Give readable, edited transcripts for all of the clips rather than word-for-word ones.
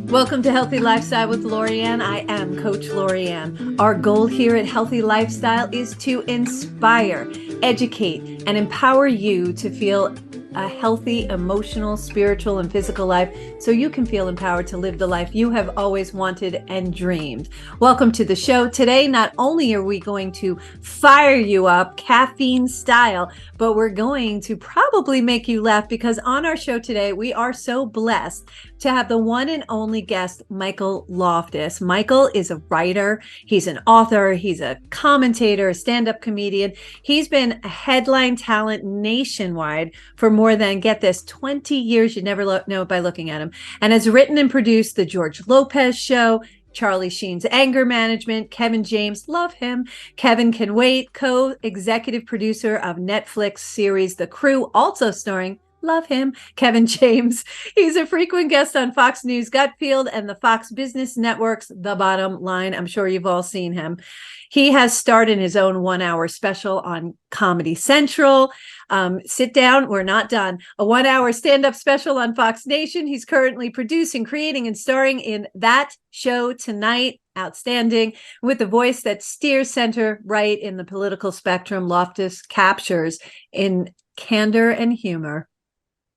Welcome to Healthy Lifestyle with Lorianne. I am Coach Lorianne. Our goal here at Healthy Lifestyle is to inspire, educate, and empower you to feel a healthy, emotional, spiritual, and physical life so you can feel empowered to live the life you have always wanted and dreamed. Welcome to the show. Today, not only are we going to fire you up caffeine style, but we're going to probably make you laugh because on our show today, we are so blessed to have the one and only guest, Michael Loftus. Michael is a writer. He's an author. He's a commentator, a stand-up comedian. He's been a headline talent nationwide for more than, get this, 20 years. You never know it by looking at him. And has written and produced The George Lopez Show, Charlie Sheen's Anger Management, Kevin James, love him, Kevin Can Wait, co-executive producer of Netflix series The Crew, also starring, love him, Kevin James. He's a frequent guest on Fox News Gutfield and the Fox Business Network's The Bottom Line. I'm sure you've all seen him. He has starred in his own 1-hour special on Comedy Central. Sit down, we're not done. A 1-hour stand-up special on Fox Nation. He's currently producing, creating, and starring in That Show Tonight. Outstanding. With a voice that steers center right in the political spectrum, Loftus captures in candor and humor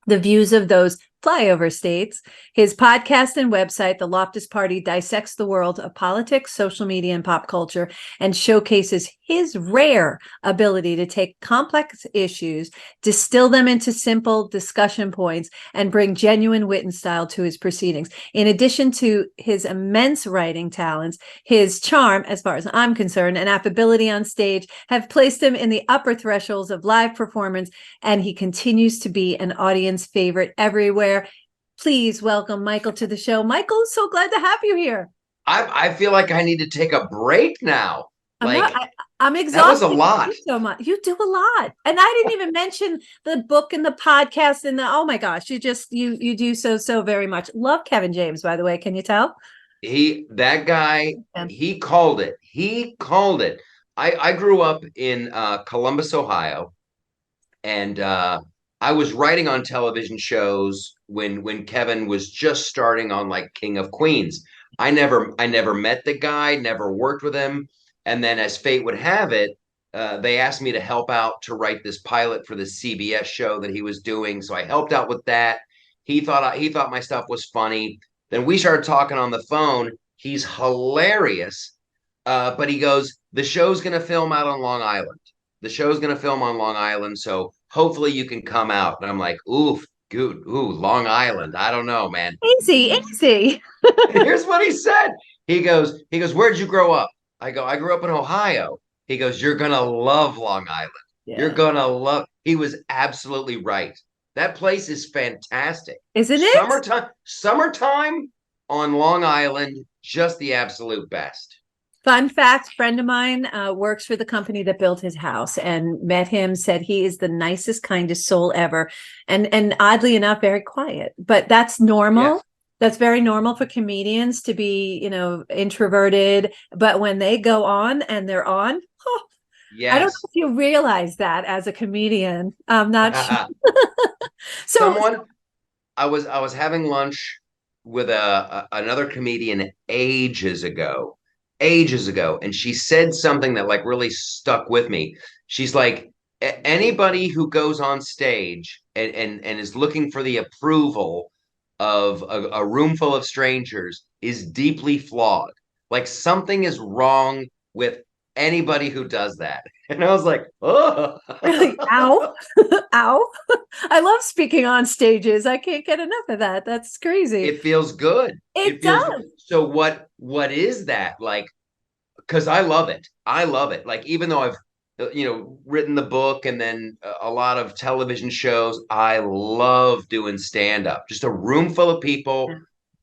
the views of those flyover states. His podcast and website, TheLoftusParty, dissects the world of politics, social media, and pop culture, and showcases his rare ability to take complex issues, distill them into simple discussion points, and bring genuine wit and style to his proceedings. In addition to his immense writing talents, his charm, as far as I'm concerned, and affability on stage have placed him in the upper thresholds of live performance, and he continues to be an audience favorite everywhere. Please welcome Michael to the show. Michael, so glad to have you here. I feel like I need to take a break now. I'm exhausted. That was a lot. So much. You do a lot. And I didn't even mention the book and the podcast and oh my gosh, you do so very much. Love Kevin James, by the way. Can you tell? That guy, he called it. He called it. I grew up in Columbus, Ohio, and I was writing on television shows when Kevin was just starting on like King of Queens. I never met the guy, never worked with him. And then as fate would have it, they asked me to help out to write this pilot for the CBS show that he was doing. So I helped out with that. He thought my stuff was funny. Then we started talking on the phone. He's hilarious. But he goes, the show's going to film out on Long Island. The show's going to film on Long Island. So hopefully you can come out. And I'm like, oof, good. Ooh, Long Island. I don't know, man. Easy. Here's what he said. He goes, where'd you grow up? I go, I grew up in Ohio. He goes, you're going to love Long Island. Yeah. You're going to love. He was absolutely right. That place is fantastic. Isn't it? Summertime on Long Island, just the absolute best. Fun fact, friend of mine works for the company that built his house and met him, said he is the nicest, kindest soul ever. And oddly enough, very quiet, but that's normal. Yes. That's very normal for comedians to be, introverted. But when they go on and they're on, yes. I don't know if you realize that as a comedian. I'm not sure. I was having lunch with another comedian ages ago, and she said something that like really stuck with me. She's like, anybody who goes on stage and is looking for the approval of a room full of strangers is deeply flawed. Like something is wrong with anybody who does that. And I was like, oh, really? Ow. Ow. I love speaking on stages. I can't get enough of that. That's crazy. It feels good. It does. Good. So what is that? Like, because I love it. Like, even though I've written the book and then a lot of television shows, I love doing stand-up. Just a room full of people,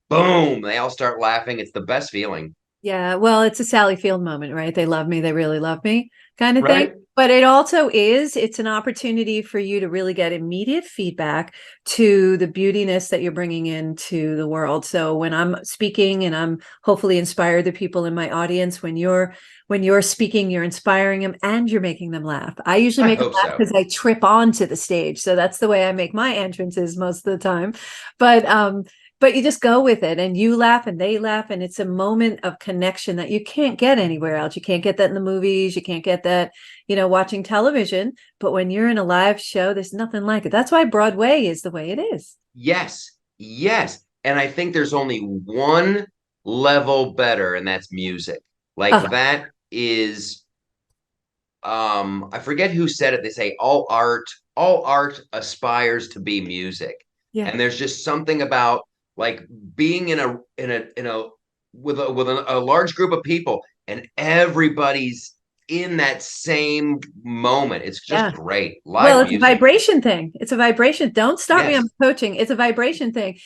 boom, they all start laughing. It's the best feeling. Yeah, well, it's a Sally Field moment, right? They love me, they really love me kind of thing. But it also it's an opportunity for you to really get immediate feedback to the beautiness that you're bringing into the world. So when I'm speaking and I'm hopefully inspire the people in my audience, when you're speaking, you're inspiring them and you're making them laugh. I usually make them laugh because I trip onto the stage. So that's the way I make my entrances most of the time. But but you just go with it, and you laugh and they laugh, and it's a moment of connection that you can't get anywhere else. You can't get that in the movies. You can't get that, watching television. But when you're in a live show, there's nothing like it. That's why Broadway is the way it is. Yes, yes. And I think there's only one level better, and that's music. Like Oh, that is I forget who said it. They say all art aspires to be music. yeah. And there's just something about like being in a with a large group of people and everybody's in that same moment. It's just Yeah. great. Well, Live it's a music. vibration thing. It's a vibration. Don't stop me. I'm Yes. coaching. It's a vibration thing.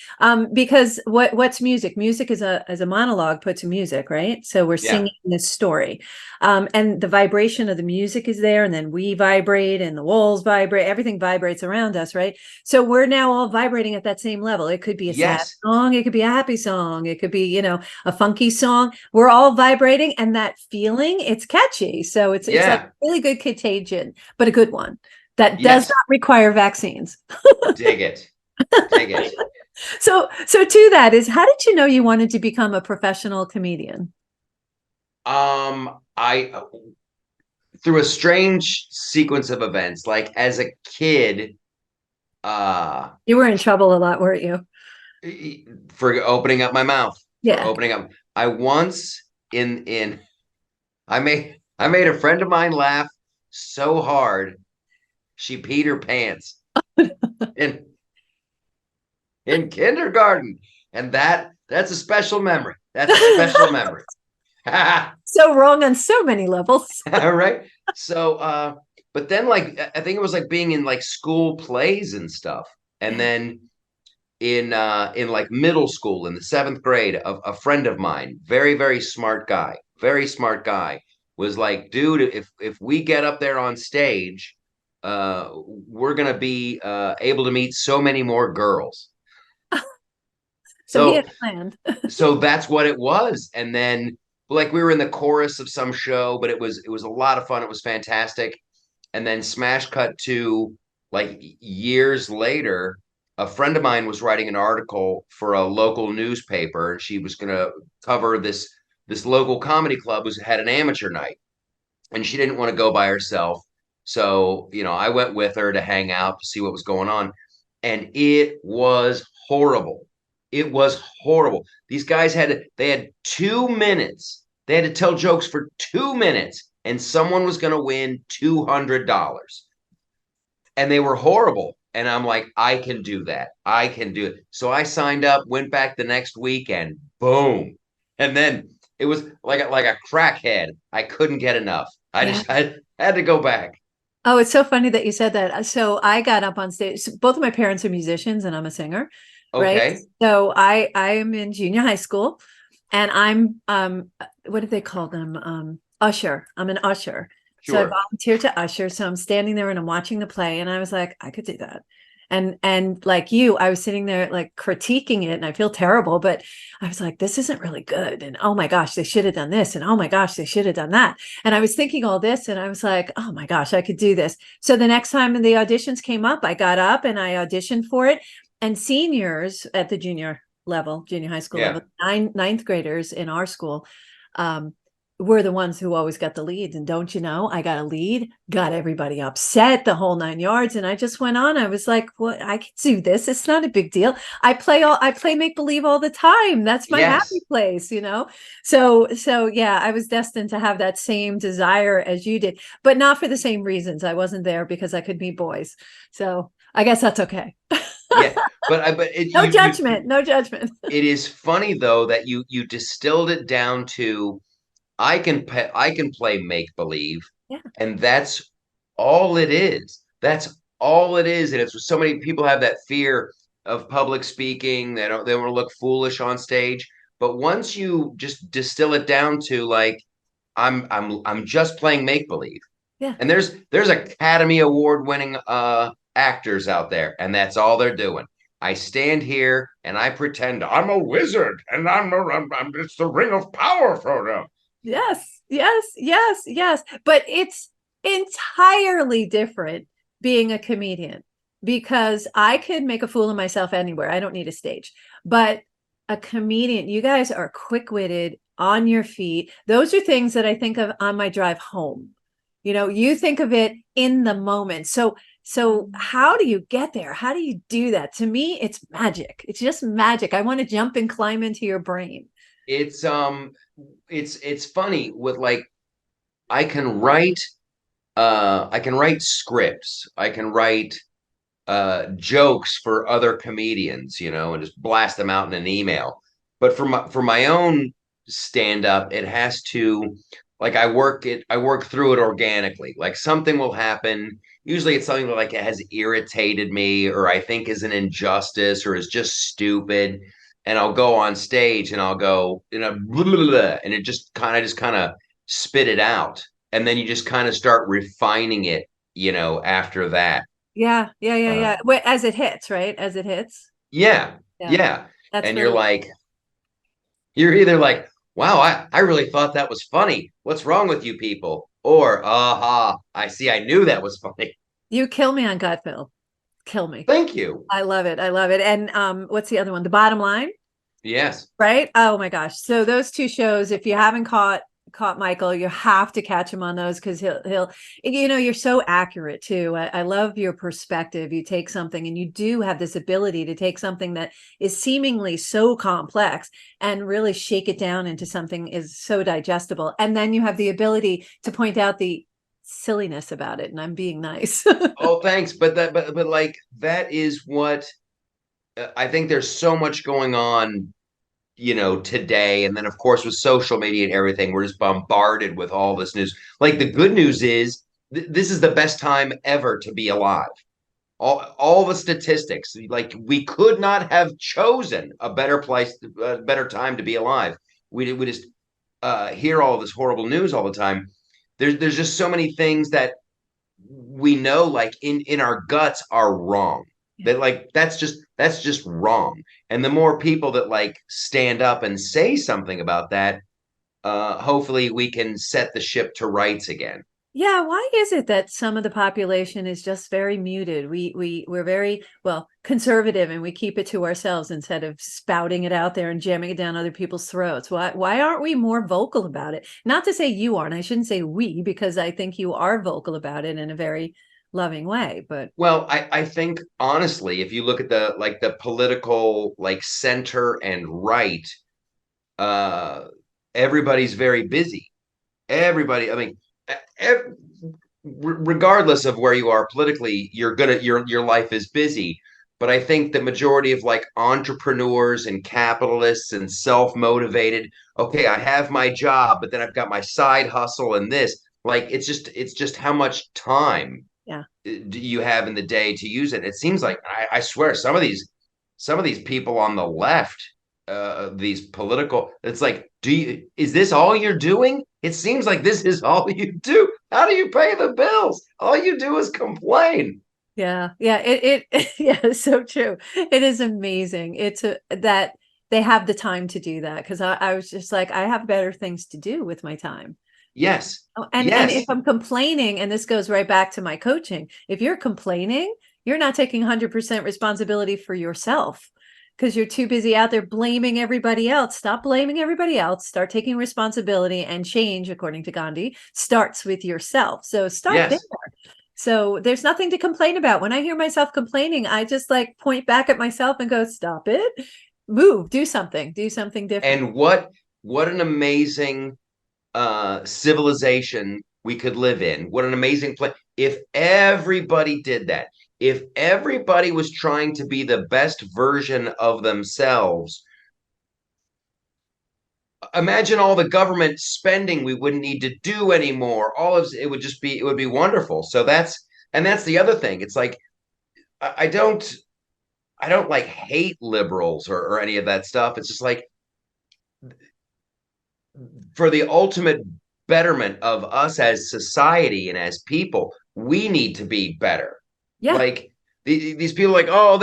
Because what's music? Music is a monologue put to music, right? So we're Yeah. singing this story. And the vibration of the music is there, and then we vibrate and the walls vibrate, everything vibrates around us, right? So we're now all vibrating at that same level. It could be a sad Yes. song, it could be a happy song, it could be, a funky song. We're all vibrating, and that feeling, it's catchy. So it's like Yeah. really good contagion, but a good one that does Yes. not require vaccines. Dig it. Dig it. So to that is, how did you know you wanted to become a professional comedian? I through a strange sequence of events, like as a kid, uh You were in trouble a lot, weren't you? for opening up my mouth, for Yeah. opening up. I once in I made a friend of mine laugh so hard she peed her pants in in kindergarten. And that's a special memory. That's a special memory. So wrong on so many levels. All right. So but then like I think it was like being in like school plays and stuff. And Yeah. then in like middle school in the seventh grade, a friend of mine, very smart guy, was like, dude, if we get up there on stage, we're gonna be able to meet so many more girls. So he So had planned. so that's what it was. And then like we were in the chorus of some show, but it was a lot of fun. It was fantastic. And then smash cut to like years later, a friend of mine was writing an article for a local newspaper, and she was going to cover this local comedy club was had an amateur night, and she didn't want to go by herself. So, I went with her to hang out to see what was going on, and it was horrible. It was horrible. These guys they had 2 minutes. They had to tell jokes for 2 minutes, and someone was going to win $200. And they were horrible. And I'm like, I can do that. I can do it. So I signed up, went back the next week, and boom. And then it was like a crackhead. I couldn't get enough. I Yeah. just I had to go back. Oh, it's so funny that you said that. So I got up on stage. So both of my parents are musicians, and I'm a singer, right? Okay, So I am in junior high school, and I'm what do they call them? Usher. I'm an usher. So I sure. volunteered to usher. So I'm standing there and I'm watching the play, and I was like, I could do that. And like you, I was sitting there like critiquing it, and I feel terrible, but I was like, this isn't really good. And oh my gosh, they should have done this. And oh my gosh, they should have done that. And I was thinking all this, and I was like, oh my gosh, I could do this. So the next time the auditions came up, I got up and I auditioned for it. And seniors at the junior high school Yeah. level, ninth graders in our school, were the ones who always got the leads. And don't you know, I got a lead, got everybody upset, the whole 9 yards. And I just went on. I was like, what? I can do this. It's not a big deal. I play make believe all the time. That's my happy Yes. place. So yeah, I was destined to have that same desire as you did, but not for the same reasons. I wasn't there because I could meet boys. So I guess that's okay. Yeah. But No judgment, no judgment. it is funny though that you distilled it down to I can play make believe, Yeah. and that's all it is. That's all it is. And it's so many people have that fear of public speaking. They want to look foolish on stage. But once you just distill it down to like I'm just playing make believe. Yeah. And there's Academy Award winning actors out there, and that's all they're doing. I stand here and I pretend I'm a wizard, and it's the ring of power for them. Yes, yes, yes. But it's entirely different being a comedian. because I could make a fool of myself anywhere. I don't need a stage. But a comedian, you guys are quick-witted, on your feet. Those are things that I think of on my drive home. You think of it in the moment. So how do you get there? How do you do that? To me, it's magic. It's just magic. I want to jump and climb into your brain. It's funny with like I can write scripts. I can write jokes for other comedians, and just blast them out in an email. But for my own stand up, it has to like I work through it organically. Like something will happen. Usually it's something that like it has irritated me or I think is an injustice or is just stupid. And I'll go on stage and I'll go, blah, blah, blah, and it just kind of spit it out. And then you just kind of start refining it, after that. Yeah, yeah, yeah, Uh, yeah. Wait, as it hits, right? As it hits. yeah, Yeah, yeah. that's And really you're either like, wow, I really thought that was funny. What's wrong with you people? Or, aha, I see, I knew that was funny. you kill me on gut feel. Kill me. Thank you. I love it. I love it. And what's the other one? The Bottom Line, Yes. right? Oh my gosh. So those two shows, if you haven't caught Michael, you have to catch him on those because he'll you're so accurate too. I love your perspective. You take something and you do have this ability to take something that is seemingly so complex and really shake it down into something is so digestible. And then you have the ability to point out the silliness about it. And I'm being nice. Oh, thanks. But like that is what I think there's so much going on, today. And then of course with social media and everything, we're just bombarded with all this news. Like the good news is this is the best time ever to be alive. All the statistics, like we could not have chosen a better place, a better time to be alive. We just hear all this horrible news all the time. There's just so many things that we know, like in our guts, are wrong. That like that's just wrong. And the more people that like stand up and say something about that, hopefully we can set the ship to rights again. Yeah, why is it that some of the population is just very muted? We're very, well, conservative and we keep it to ourselves instead of spouting it out there and jamming it down other people's throats. Why aren't we more vocal about it? Not to say you aren't. I shouldn't say we because I think you are vocal about it in a very loving way, but Well, I think honestly, if you look at the political like center and right, uh, everybody's very busy. Everybody, I mean, ev- regardless of where you are politically, your life is busy. But I think the majority of like entrepreneurs and capitalists and self-motivated, okay, I have my job, but then I've got my side hustle and this. Like it's just how much time yeah. do you have in the day to use it? It seems like I swear some of these people on the left, these political, it's like, is this all you're doing? It seems like this is all you do. How do you pay the bills? All you do is complain. Yeah, yeah, yeah, it's so true. It is amazing. That they have the time to do that because I was just like, I have better things to do with my time. Yes. Oh, and if Yes. I'm complaining, and this goes right back to my coaching, if you're complaining, you're not taking 100% responsibility for yourself because you're too busy out there blaming everybody else. Stop blaming everybody else. Start taking responsibility and change, according to Gandhi, starts with yourself. So start there. Yes. So there's nothing to complain about. When I hear myself complaining, I just like point back at myself and go, stop it, move, do something different. And what an amazing civilization we could live in. What an amazing place. If everybody did that, if everybody was trying to be the best version of themselves, imagine all the government spending we wouldn't need to do anymore. All of it would be wonderful. So that's the other thing. It's like I don't like hate liberals or any of that stuff. It's just like for the ultimate betterment of us as society and as people, we need to be better. Yeah. Like these people, like, oh,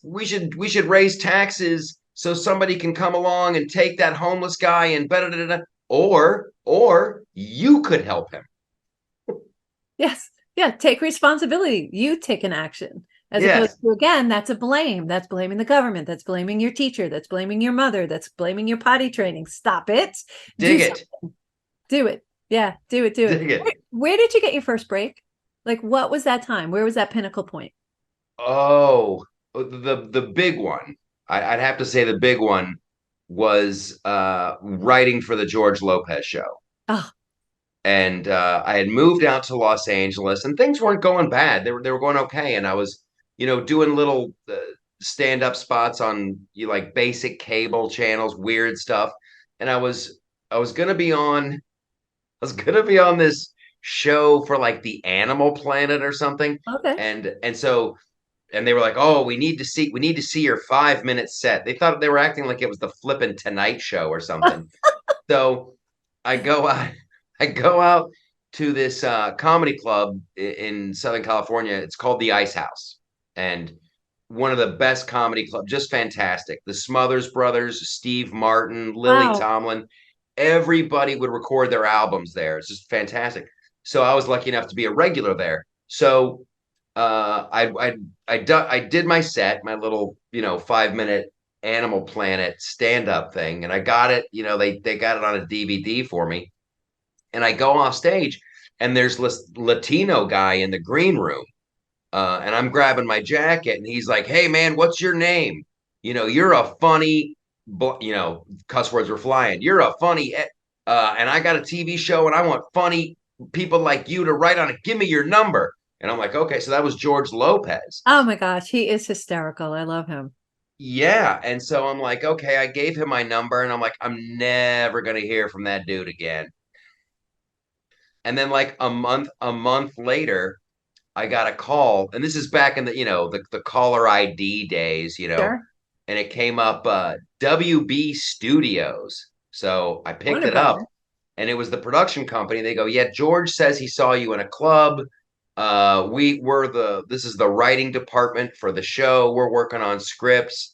we should raise taxes so somebody can come along and take that homeless guy and better, or you could help him. Yes. Yeah. Take responsibility. You take an action. As opposed to, again, that's a blame. That's blaming the government. That's blaming your teacher. That's blaming your mother. That's blaming your potty training. Stop it. Dig it. Do it. Yeah, do it. Dig it. Where did you get your first break? Like, what was that time? Where was that pinnacle point? Oh, the big one. I'd have to say the big one was writing for the George Lopez show. Oh, And I had moved out to Los Angeles, and things weren't going bad. They were going okay, and I was, doing little stand-up spots on like basic cable channels, weird stuff. And I was gonna be on I was gonna be on this show for like the Animal Planet or something. okay. And they were like, "Oh, we need to see your 5 minute set." They thought they were acting like it was the flippin' Tonight Show or something. So I go out, I go out to this comedy club in Southern California. It's called the Ice House, and one of the best comedy clubs, just fantastic. The Smothers Brothers, Steve Martin, Lily Wow. Tomlin, everybody would record their albums there. It's just fantastic. So I was lucky enough to be a regular there. So I did my set, my little 5 minute Animal Planet stand up thing, and I got it. They got it on a DVD for me, and I go off stage, and there's this Latino guy in the green room, and I'm grabbing my jacket, and he's like, "Hey man, what's your name? You're a funny, cuss words were flying. You're a funny, and I got a TV show, and I want funny people like you to write on it. Give me your number." And I'm like, okay, so that was George Lopez. Oh my gosh, he is hysterical. I love him. Yeah. And so I'm like, okay, I gave him my number, and I'm like, I'm never gonna hear from that dude again. And then like a month later, I got a call, and this is back in the caller ID days, Sure. and it came up WB Studios. So I picked Warner it up, Brothers. and it was the production company. They go, "Yeah, George says he saw you in a club. This is the writing department for the show. We're working on scripts.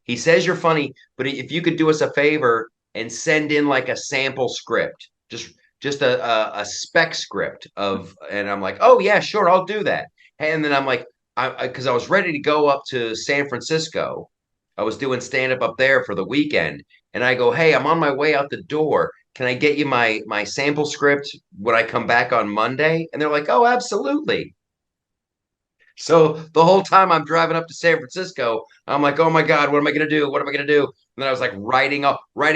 He says you're funny, but if you could do us a favor and send in like a sample script, just a spec script of," and I'm like, "Oh yeah, sure, I'll do that." And then I'm like, because I was ready to go up to San Francisco. I was doing stand up there for the weekend, and I go, "Hey, I'm on my way out the door. Can I get you my sample script when I come back on Monday?" And they're like, "Oh, absolutely." So the whole time I'm driving up to San Francisco, I'm like, "Oh my God, what am I gonna do? What am I gonna do?" And then I was like writing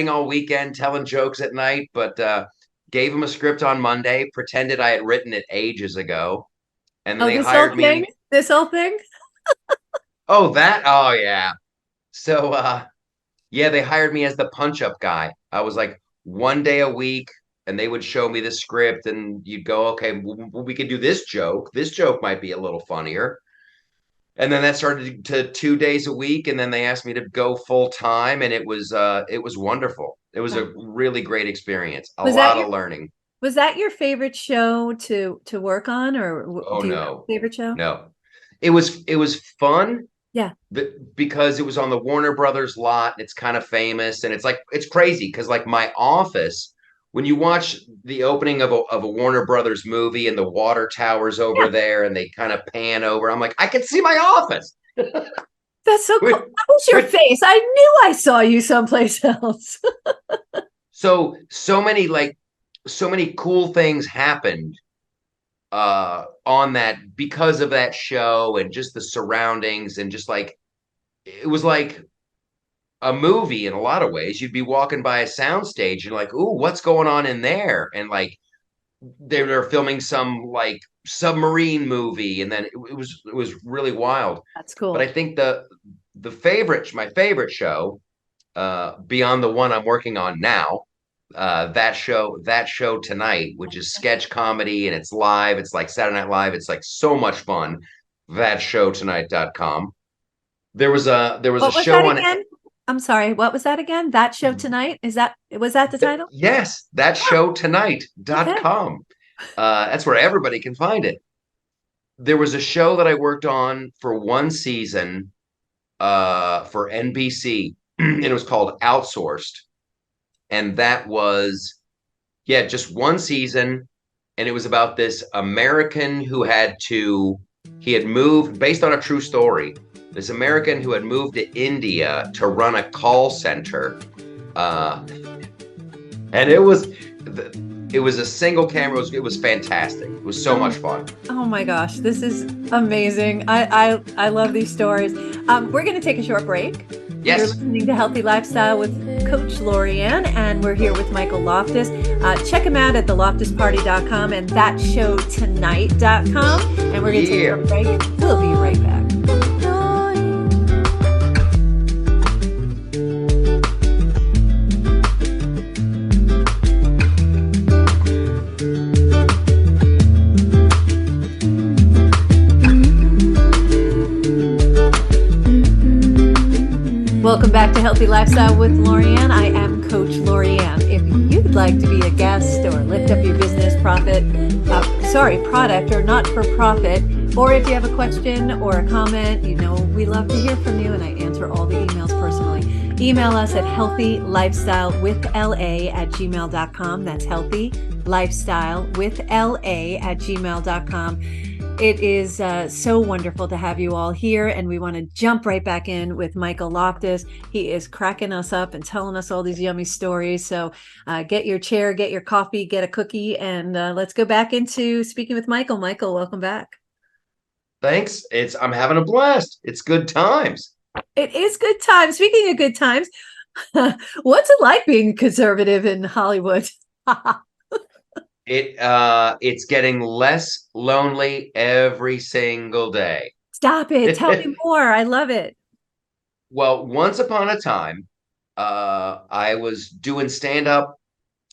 all weekend, telling jokes at night, but gave him a script on Monday, pretended I had written it ages ago, and then Oh, they this whole hired thing? me. This whole thing? Oh yeah. So yeah, they hired me as the punch up guy. I was like one day a week, and they would show me the script, and you'd go, "Okay, we could do this joke. This joke might be a little funnier." And then that started to 2 days a week, and then they asked me to go full time, and it was wonderful. It was a really great experience. A Was that lot your of learning. was that your favorite show to work on, or Oh do you have no. a favorite show? No. It was fun Yeah. because it was on the Warner Brothers lot. It's kind of famous, and it's crazy because like my office, when you watch the opening of a Warner Brothers movie and the water towers over Yeah. there and they kind of pan over, I'm like, I can see my office. That's so cool. Which, That was your which face. I knew I saw you someplace else. so many cool things happened on that because of that show and just the surroundings, and just like it was like a movie in a lot of ways. You'd be walking by a soundstage and you're like, "Ooh, what's going on in there?" And like they were filming some like submarine movie, and then it was really wild. That's But I cool. think my favorite show, beyond the one I'm working on now, that show tonight, which is sketch comedy, and it's live. It's like Saturday Night Live. It's like so much fun. Thatshowtonight.com. There was a What was show that on. again? I'm sorry. What was that again? That show tonight? Was that the title? Yes, Oh, okay. thatshowtonight.com. That's where everybody can find it. There was a show that I worked on for one season for NBC, and it was called Outsourced. And that was, yeah, just one season. And it was about this American who had to He had moved, based on a true story, this American who had moved to India to run a call center. And it was a single camera. It was fantastic. It was so much fun. Oh my gosh, this is amazing. I love these stories. We're going to take a short break. You're Yes. listening to Healthy Lifestyle with Coach Lorianne, and we're here with Michael Loftus. Check him out at TheLoftusParty.com and ThatShowTonight.com. And we're going to take a break. We'll be right back. Welcome back to Healthy Lifestyle with Lorianne. I am Coach Lorianne. If you'd like to be a guest or lift up your business product or not for profit, or if you have a question or a comment, we love to hear from you, and I answer all the emails personally. Email us at healthylifestylewithla@gmail.com. That's healthylifestylewithla@gmail.com. It is so wonderful to have you all here, and we want to jump right back in with Michael Loftus. He is cracking us up and telling us all these yummy stories. So get your chair, get your coffee, get a cookie, and let's go back into speaking with Michael. Michael, welcome back. Thanks. I'm having a blast. It's good times. It is good times. Speaking of good times, what's it like being conservative in Hollywood? It's getting less lonely every single day. Stop it. Tell me more. I love it. Well, once upon a time, I was doing stand up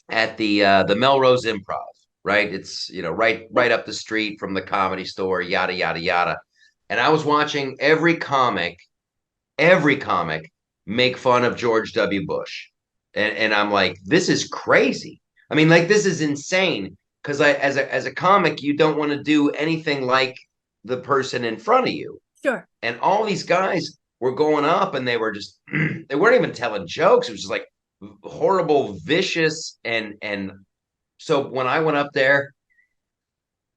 at the Melrose Improv, right? It's right up the street from the Comedy Store, yada yada yada. And I was watching every comic make fun of George W. Bush. And I'm like, this is crazy. I mean, like, this is insane, because as a comic, you don't want to do anything like the person in front of you. Sure. And all these guys were going up, and they were just they weren't even telling jokes. It was just like horrible, vicious, and so when I went up there,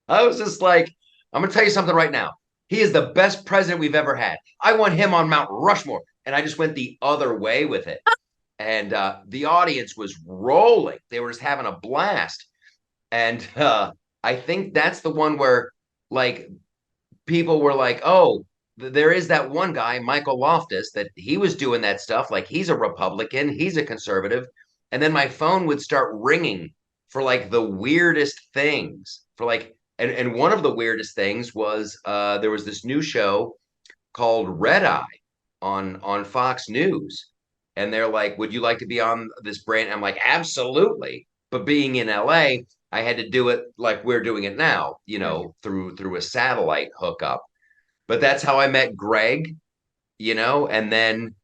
I was just like, I'm gonna tell you something right now. He is the best president we've ever had. I want him on Mount Rushmore. And I just went the other way with it. And the audience was rolling. They were just having a blast. And I think that's the one where, like, people were like, oh, there is that one guy, Michael Loftus, that he was doing that stuff. Like, he's a Republican, he's a conservative. And then my phone would start ringing for like the weirdest things. And one of the weirdest things was there was this new show called Red Eye on Fox News. And they're like, would you like to be on this brand? I'm like, absolutely. But being in LA, I had to do it like we're doing it now, through a satellite hookup. But that's how I met Greg, and then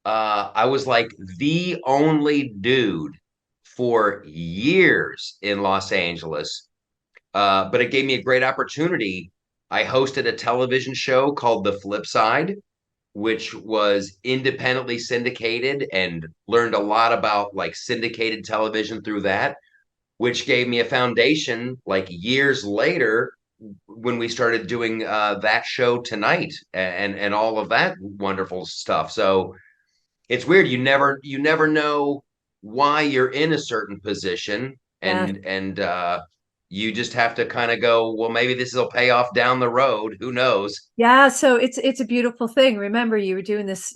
I was like the only dude for years in Los Angeles. But it gave me a great opportunity. I hosted a television show called The Flip Side, which was independently syndicated, and learned a lot about like syndicated television through that, which gave me a foundation like years later when we started doing That Show Tonight and all of that wonderful stuff. So it's weird. You never know why you're in a certain position, and you just have to kind of go, well, maybe this will pay off down the road. Who knows? Yeah, so it's a beautiful thing. Remember, you were doing this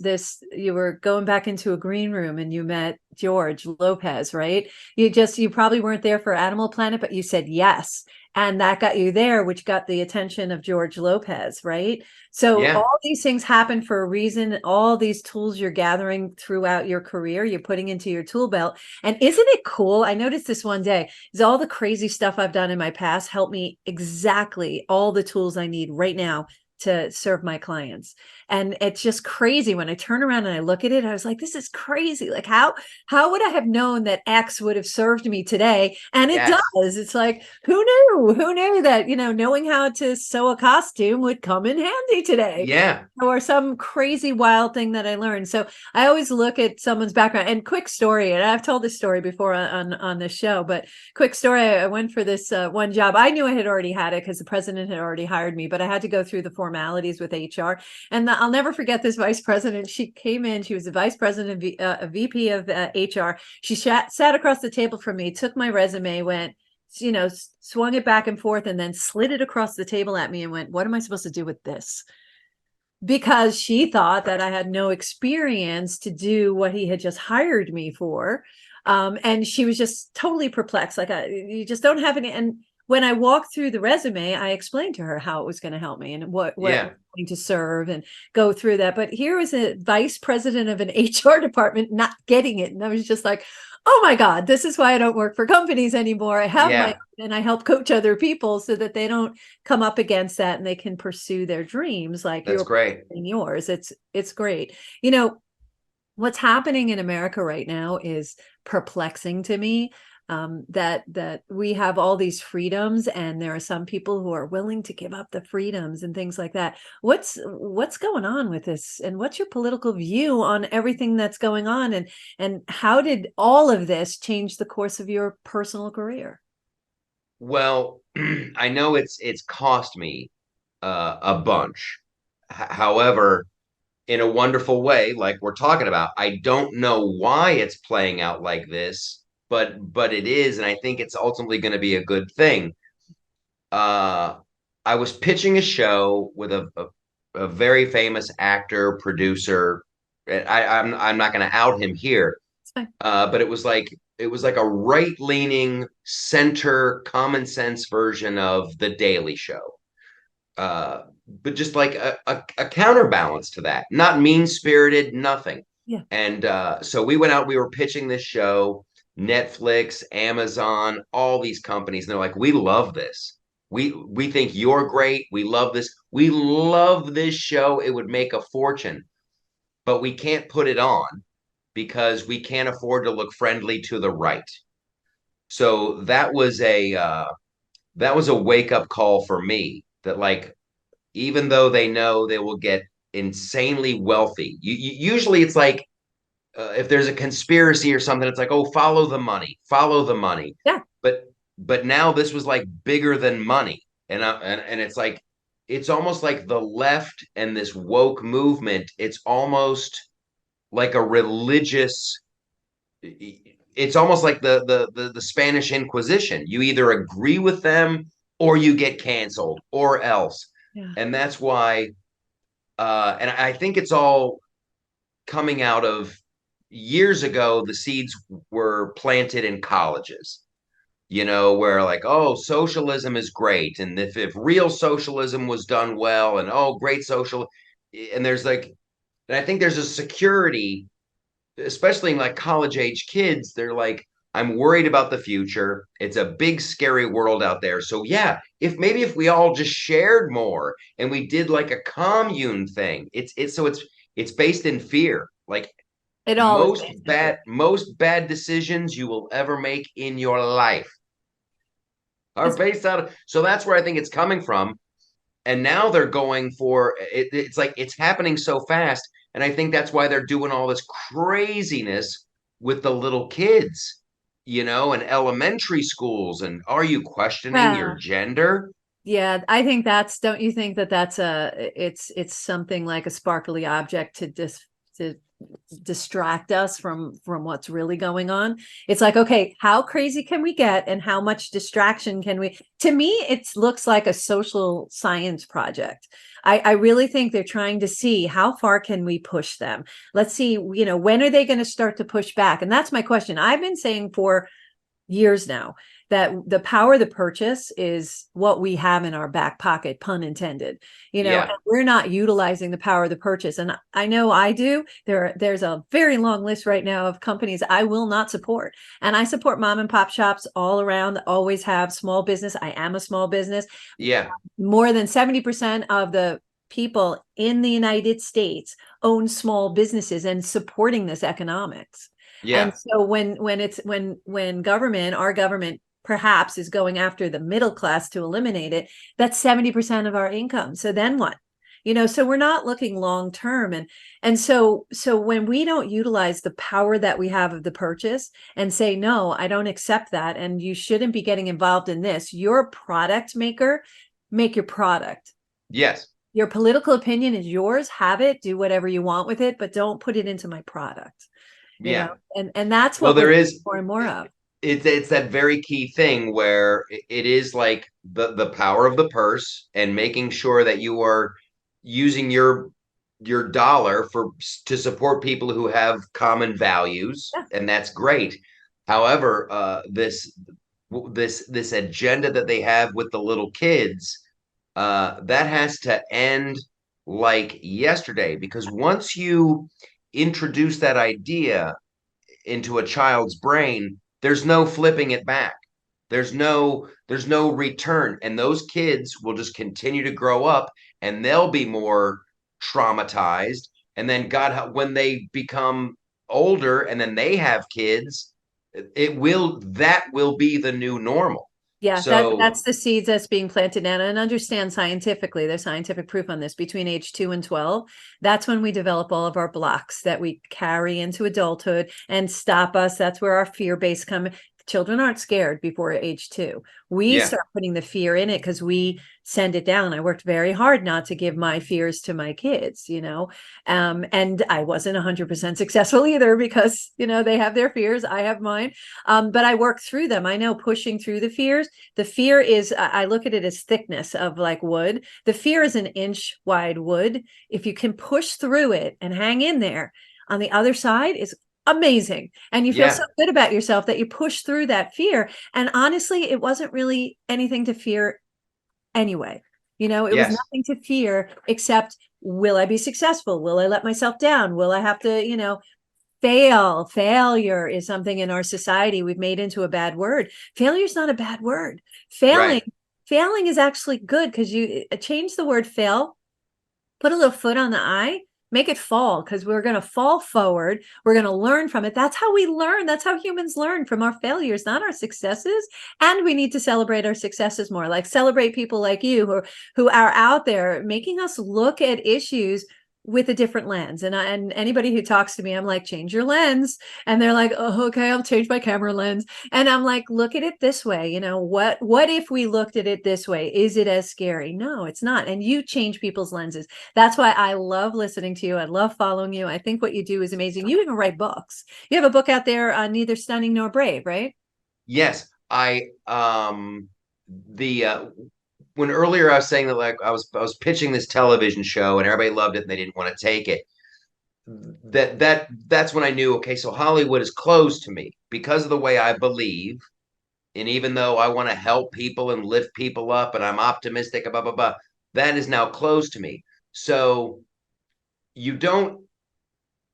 you were going back into a green room and you met George Lopez, right? You probably weren't there for Animal Planet, but you said yes. And that got you there, which got the attention of George Lopez, right? So Yeah. all these things happen for a reason. All these tools you're gathering throughout your career, you're putting into your tool belt. And isn't it cool? I noticed this one day, is all the crazy stuff I've done in my past help me exactly all the tools I need right now to serve my clients. And it's just crazy when I turn around and I look at it, I was like, this is crazy. Like how would I have known that X would have served me today? And it Yes. does. It's like, who knew that, knowing how to sew a costume would come in handy today, Yeah. or some crazy wild thing that I learned. So I always look at someone's background. And quick story, and I've told this story before on this show, but quick story, I went for this one job. I knew I had already had it because the president had already hired me, but I had to go through the formalities with HR. And I'll never forget this vice president. She came in, she was the vice president, a VP of HR. She sat across the table from me, took my resume, went, swung it back and forth, and then slid it across the table at me and went, what am I supposed to do with this? Because she thought that I had no experience to do what he had just hired me for. And she was just totally perplexed. Like, you just don't have any. And when I walked through the resume, I explained to her how it was going to help me and what Yeah. going to serve and go through that. But here was a vice president of an HR department not getting it. And I was just like, oh my God, this is why I don't work for companies anymore. I have Yeah. and I help coach other people so that they don't come up against that and they can pursue their dreams like That's you're great. pursuing yours. It's great. What's happening in America right now is perplexing to me. That we have all these freedoms, and there are some people who are willing to give up the freedoms and things like that. What's going on with this, and what's your political view on everything that's going on, and how did all of this change the course of your personal career? Well, I know it's cost me a bunch. However, in a wonderful way, like we're talking about, I don't know why it's playing out like this, but it is, and I think it's ultimately going to be a good thing. Uh, I was pitching a show with a very famous actor, producer. I'm not going to out him here, It's fine. but it was like a right-leaning center common sense version of The Daily Show. But just like a counterbalance to that, not mean-spirited, nothing. Yeah. And so we went out, we were pitching this show, Netflix, Amazon, all these companies, and they're like, we love this. We think you're great. We love this. We love this show. It would make a fortune, but we can't put it on because we can't afford to look friendly to the right. So that was a wake up call for me that like even though they know they will get insanely wealthy, usually it's like if there's a conspiracy or something, it's like, oh, follow the money, follow the money. Yeah. But now this was like bigger than money, and it's like it's almost like the left and this woke movement. It's almost like a religious. It's almost like the Spanish Inquisition. You either agree with them or you get canceled, or else. Yeah. And that's why, and I think it's all coming out of years ago. The seeds were planted in colleges, where like, oh, socialism is great. And if real socialism was done well, and oh, great social, and there's like, and I think there's a security, especially in like college age kids, they're like, I'm worried about the future. It's a big, scary world out there. So yeah, if we all just shared more and we did like a commune thing, it's based in fear. Like It all is basically. most bad decisions you will ever make in your life are It's based out of. So that's where I think it's coming from. And now they're going for it. It's like it's happening so fast. And I think that's why they're doing all this craziness with the little kids, and elementary schools. And are you questioning your yeah. gender? Yeah, I think don't you think that it's something like a sparkly object to distract us from what's really going on? It's like, okay, how crazy can we get and how much distraction can we? To me, it looks like a social science project. I really think they're trying to see how far can we push them. Let's see, when are they going to start to push back? And that's my question. I've been saying for years now that the power of the purchase is what we have in our back pocket, pun intended, Yeah. and we're not utilizing the power of the purchase. And I know I do. There's a very long list right now of companies I will not support. And I support mom and pop shops all around, always have small business. I am a small business. Yeah. More than 70% of the people in the United States own small businesses and supporting this economics. And Yeah. so when government, our government perhaps is going after the middle class to eliminate it, that's 70% of our income. So then what? So we're not looking long term. And so when we don't utilize the power that we have of the purchase and say, no, I don't accept that, and you shouldn't be getting involved in this, you're a product maker, make your product. Yes. Your political opinion is yours, have it, do whatever you want with it, but don't put it into my product. Yeah. And that's Well, what we're there seeing is more and more of. it's that very key thing where it is like the power of the purse and making sure that you are using your dollar for to support people who have common values, Yeah. and that's great. However, this agenda that they have with the little kids, that has to end like yesterday, because once you introduce that idea into a child's brain, there's no flipping it back. There's no return. And those kids will just continue to grow up and they'll be more traumatized. And then when they become older and then they have kids, that will be the new normal. Yeah, So that's the seeds that's being planted now. And understand scientifically, there's scientific proof on this. Between age 2 and 12, that's when we develop all of our blocks that we carry into adulthood and stop us. That's where our fear base come. Children aren't scared before age 2. We yeah, start putting the fear in it because we send it down. I worked very hard not to give my fears to my kids, and I wasn't 100% successful either because, they have their fears. I have mine. But I work through them. I know pushing through the fear is, I look at it as thickness of like wood. The fear is an inch wide wood. If you can push through it and hang in there, on the other side is amazing. And you feel so yeah, good about yourself that you push through that fear. And honestly, it wasn't really anything to fear anyway. It was yes, nothing to fear except, will I be successful? Will I let myself down? Will I have to, failure is something in our society we've made into a bad word. Failure is not a bad word. right. Failing is actually good because you change the word fail, put a little foot on the eye, make it fall, because we're going to fall forward. We're going to learn from it. That's how we learn. That's how humans learn, from our failures, not our successes. And we need to celebrate our successes more, like celebrate people like you who are out there making us look at issues with a different lens. And anybody who talks to me, I'm like, change your lens. And they're like, oh, okay, I'll change my camera lens. And I'm like, look at it this way. What if we looked at it this way? Is it as scary? No, it's not. And you change people's lenses. That's why I love listening to you. I love following you. I think what you do is amazing. You even write books. You have a book out there on Neither Stunning Nor Brave, right? Yes, the when earlier I was saying that, like, I was pitching this television show and everybody loved it and they didn't want to take it. That's when I knew, okay, so Hollywood is closed to me because of the way I believe. And even though I want to help people and lift people up and I'm optimistic, blah blah blah, that is now closed to me. So you don't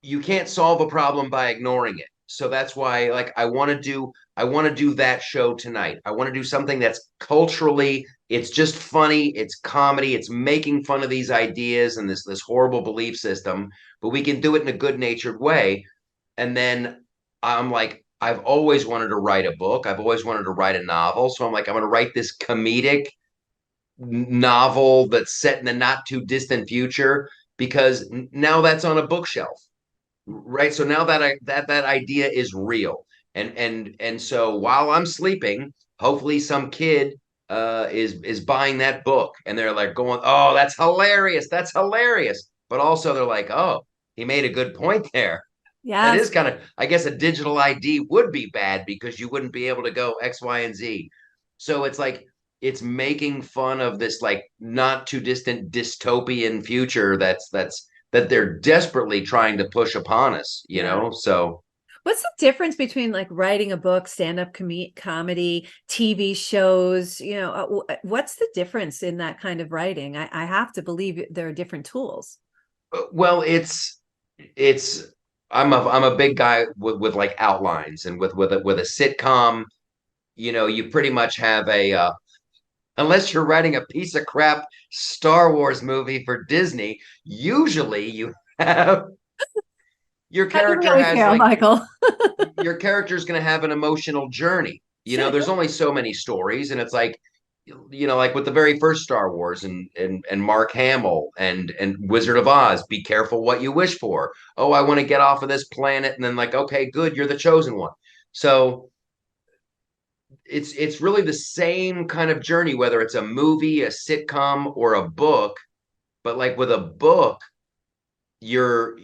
you can't solve a problem by ignoring it. So that's why, like, I want to do that show tonight. I want to do something that's culturally, it's just funny, it's comedy, it's making fun of these ideas and this horrible belief system, but we can do it in a good-natured way. And then I'm like, I've always wanted to write a book. I've always wanted to write a novel. So I'm like, I'm going to write this comedic novel that's set in the not too distant future, because now that's on a bookshelf, right? So now that idea is real, and so while I'm sleeping, hopefully some kid is buying that book and they're like going, oh, that's hilarious, but also they're like, oh, he made a good point there. That Yes. is kind of, I guess, a digital ID would be bad because you wouldn't be able to go X, Y, and Z. So it's like it's making fun of this like not too distant dystopian future that they're desperately trying to push upon us, you Yeah. know? So What's the difference between like writing a book, stand-up comedy, TV shows? What's the difference in that kind of writing? I have to believe there are different tools. well, it's I'm a big guy with like outlines, and with a sitcom, you pretty much have unless you're writing a piece of crap Star Wars movie for Disney, usually you have your How do you character really has feel, like Michael? your character's going to have an emotional journey. Sure. There's only so many stories, and it's like, like with the very first Star Wars and Mark Hamill and Wizard of Oz, be careful what you wish for. Oh, I want to get off of this planet, and then like, okay, good, you're the chosen one. So it's really the same kind of journey, whether it's a movie, a sitcom, or a book. But like with a book, you're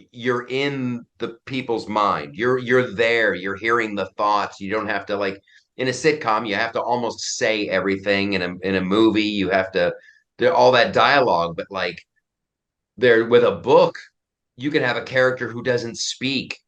in the people's mind. You're there. You're hearing the thoughts. You don't have to like in a sitcom. You have to almost say everything. In a movie, you have to do all that dialogue. But like there with a book, you can have a character who doesn't speak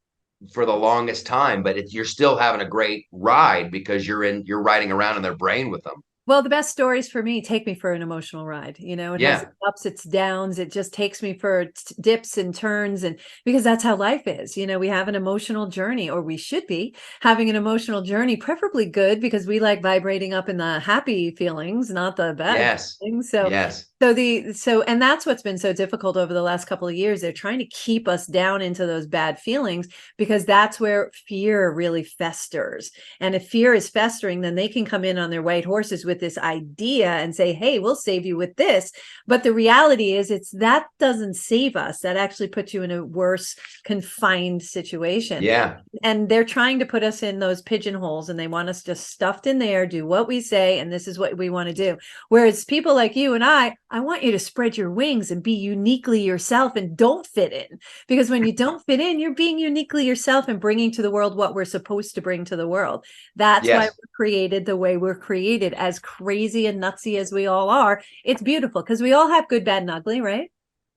for the longest time, but you're still having a great ride because you're riding around in their brain with them. Well, the best stories for me take me for an emotional ride. It has Yeah. its ups, its downs. It just takes me for dips and turns. And because that's how life is, we have an emotional journey, or we should be having an emotional journey, preferably good, because we like vibrating up in the happy feelings, not the bad Yes. feelings. So, Yes. and that's what's been so difficult over the last couple of years. They're trying to keep us down into those bad feelings because that's where fear really festers. And if fear is festering, then they can come in on their white horses with this idea and say, hey, we'll save you with this. But the reality is that doesn't save us. That actually puts you in a worse confined situation. Yeah. And they're trying to put us in those pigeonholes, and they want us just stuffed in there, do what we say, and this is what we want to do. Whereas people like you and I want you to spread your wings and be uniquely yourself and don't fit in. Because when you don't fit in, you're being uniquely yourself and bringing to the world what we're supposed to bring to the world. That's why Yes. we're created the way we're created, as crazy and nutsy as we all are. It's beautiful because we all have good, bad, and ugly, right?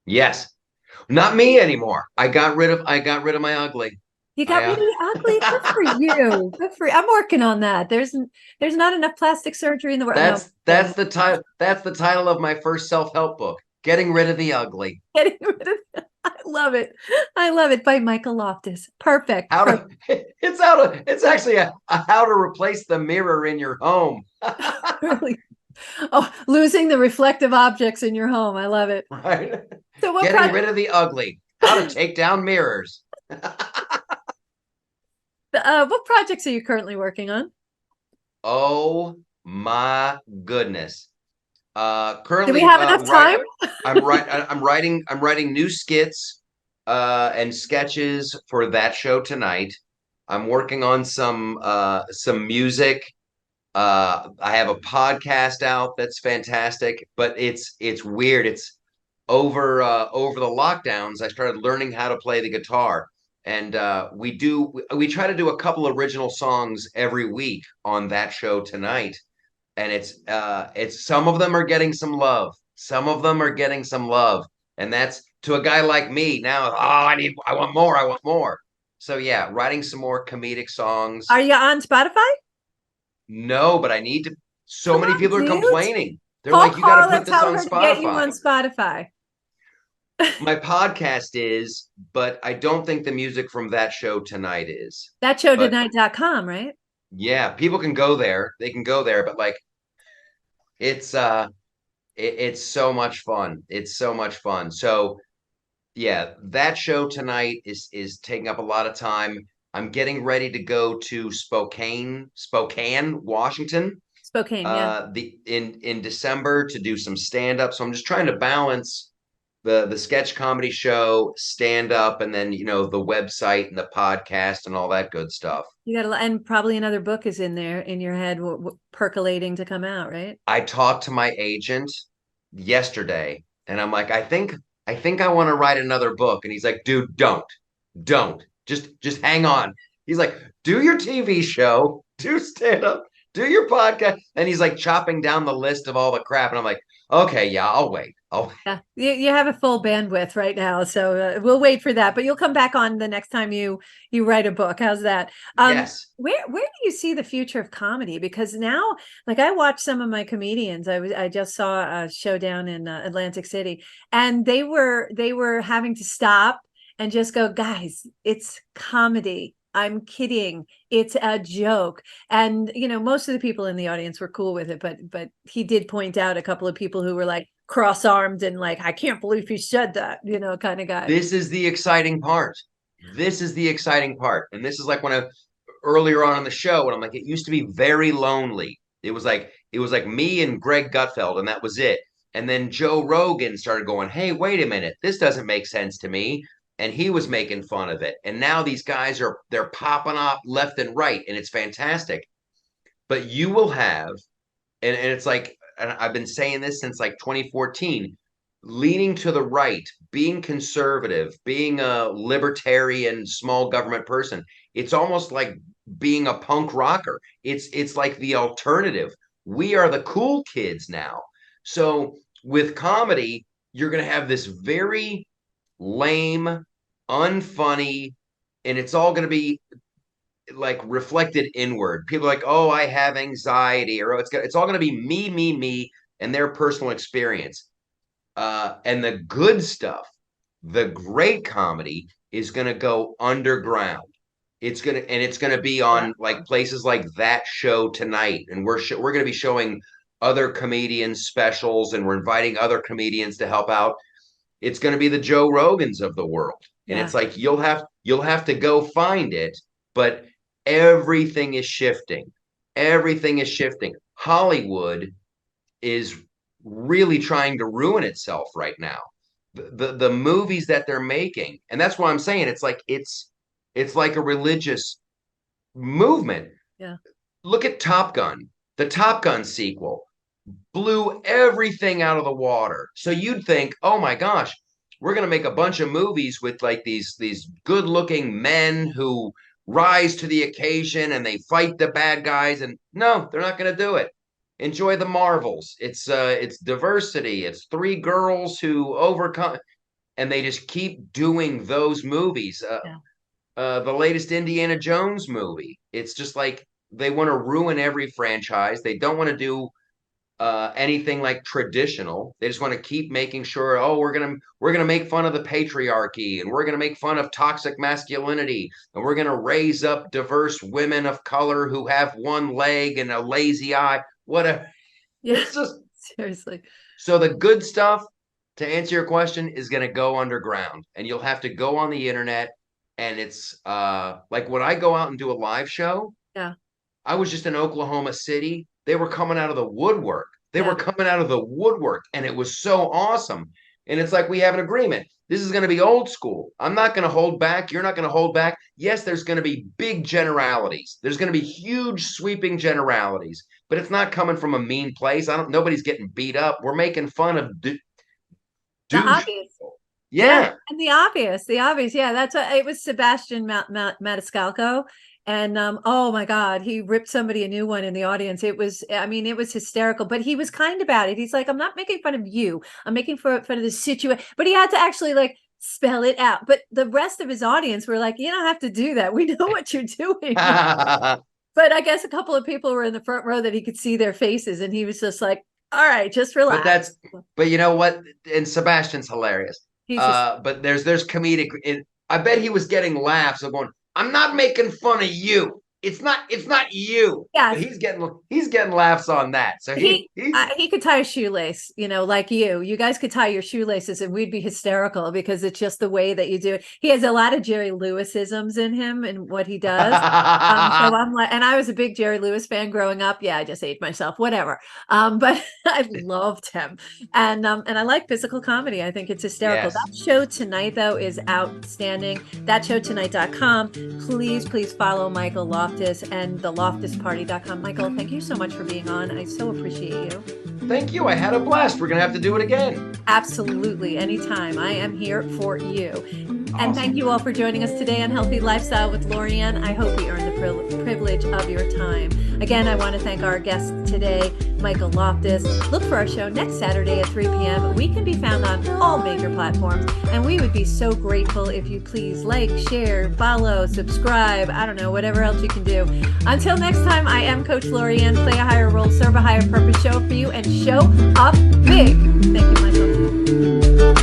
Yes. Not me anymore. I got rid of my ugly. You I got rid of the ugly. Good for you. Good for you. I'm working on that. There's not enough plastic surgery in the world. No, that's kidding. that's the title that's the title of my first self-help book. Getting rid of the ugly. Getting rid of. I love it. I love it. By Michael Loftus. Perfect. How to Perfect. it's actually a how to replace the mirror in your home. Really. Oh, losing the reflective objects in your home. I love it. Right? So what Getting project rid of the ugly. How to take down mirrors. what projects are you currently working on? Oh my goodness. Do we Currently have enough time? I'm writing new skits and sketches for that show tonight. I'm working on some music. I have a podcast out that's fantastic, but it's weird. It's over the lockdowns. I started learning how to play the guitar, and we try to do a couple original songs every week on that show tonight, and it's some of them are getting some love. Some of them are getting some love, and that's to a guy like me now. Oh, I want more. I want more. So yeah, writing some more comedic songs. Are you on Spotify? No, but I need to. So Come many on, people are dude. complaining. They're Call like, you got to Carla, put this tell on her to get you Spotify. on Spotify. My podcast is, but I don't think the music from that show tonight is. But Thatshowtonight.com, right? yeah, people can go there. They can go there, but like it's it's so much fun. It's so much fun. So yeah, that show tonight is taking up a lot of time. I'm getting ready to go to Spokane, Washington, Spokane, yeah. the in December to do some stand up. So I'm just trying to balance the sketch comedy show, stand up, and then the website and the podcast and all that good stuff. You got and probably another book is in there in your head, percolating to come out, right? I talked to my agent yesterday, and I'm like, I think I want to write another book, and he's like, dude, don't, just hang on. He's like, do your TV show, do stand up, do your podcast, and he's like chopping down the list of all the crap, and I'm like, okay, yeah, I'll wait. Yeah, you have a full bandwidth right now, so we'll wait for that. But you'll come back on the next time you write a book. How's that? Yes. Where do you see the future of comedy? Because now, like I watched some of my comedians. I just saw a show down in Atlantic City, and they were having to stop and just go, guys, it's comedy. I'm kidding. It's a joke. And, most of the people in the audience were cool with it, but he did point out a couple of people who were like cross-armed and like, I can't believe he said that, kind of guy. This is the exciting part. This is the exciting part. And this is like when earlier on in the show, when I'm like, it used to be very lonely. It was like me and Greg Gutfeld, and that was it. And then Joe Rogan started going, hey, wait a minute, this doesn't make sense to me. And he was making fun of it. And now these guys they're popping up left and right, and it's fantastic. But you will have, and it's like, and I've been saying this since like 2014, leaning to the right, being conservative, being a libertarian, small government person. It's almost like being a punk rocker. It's like the alternative. We are the cool kids now. So with comedy, you're going to have this very lame, unfunny, and it's all going to be like reflected inward. People are like, oh, I have anxiety, or it's all going to be me, and their personal experience. And the good stuff, the great comedy, is going to go underground. It's gonna be on like places like That Show Tonight, and we're going to be showing other comedians specials, and we're inviting other comedians to help out. It's going to be the Joe Rogans of the world, and it's like you'll have to go find it, but everything is shifting. Everything is shifting. Hollywood is really trying to ruin itself right now. The movies that they're making, and that's why I'm saying it's like a religious movement. Yeah. Look at Top Gun. The Top Gun sequel blew everything out of the water. So you'd think, oh my gosh, we're going to make a bunch of movies with like these good-looking men who rise to the occasion and they fight the bad guys. And no, they're not going to do it. Enjoy the Marvels. It's diversity. It's three girls who overcome, and they just keep doing those movies. The latest Indiana Jones movie. It's just like they want to ruin every franchise. They don't want to do anything like traditional. They just want to keep making sure, oh, we're gonna make fun of the patriarchy, and we're gonna make fun of toxic masculinity, and we're gonna raise up diverse women of color who have one leg and a lazy eye. Whatever. Yeah. It's just seriously. So the good stuff, to answer your question, is gonna go underground, and you'll have to go on the internet. And it's like when I go out and do a live show. Yeah. I was just in Oklahoma City. They were coming out of the woodwork. And it was so awesome. And it's like we have an agreement. This is going to be old school. I'm not going to hold back. You're not going to hold back. Yes, there's going to be big generalities. There's going to be huge sweeping generalities, but it's not coming from a mean place. Nobody's getting beat up. We're making fun of the obvious. Yeah. And the obvious. Yeah, that's it was Sebastian Maniscalco. And oh my God, he ripped somebody a new one in the audience. It was hysterical, but he was kind about it. He's like, I'm not making fun of you. I'm making fun of the situation. But he had to actually like spell it out. But the rest of his audience were like, you don't have to do that. We know what you're doing. But I guess a couple of people were in the front row that he could see their faces, and he was just like, all right, just relax. But you know what? And Sebastian's hilarious. But there's comedic. I bet he was getting laughs of going, I'm not making fun of you. It's not you. Yeah, he's getting laughs on that. So he could tie a shoelace, like you. You guys could tie your shoelaces, and we'd be hysterical because it's just the way that you do it. He has a lot of Jerry Lewis-isms in him and what he does. So I'm like, and I was a big Jerry Lewis fan growing up. Yeah, I just ate myself, whatever. But I loved him, and I like physical comedy. I think it's hysterical. Yes. That Show Tonight though is outstanding. ThatShowTonight.com. Please follow Michael Loftus and TheLoftusParty.com. Michael, thank you so much for being on. I so appreciate you. Thank you. I had a blast. We're going to have to do it again. Absolutely. Anytime. I am here for you. Awesome. And thank you all for joining us today on Healthy Lifestyle with Lorianne. I hope we earned the privilege of your time. Again, I want to thank our guest today, Michael Loftus. Look for our show next Saturday at 3 p.m. We can be found on all major platforms, and we would be so grateful if you please like, share, follow, subscribe, I don't know, whatever else you can do. Until next time, I am Coach Lorianne. Play a higher role, serve a higher purpose, show up for you, and show up big. Thank you, Michael.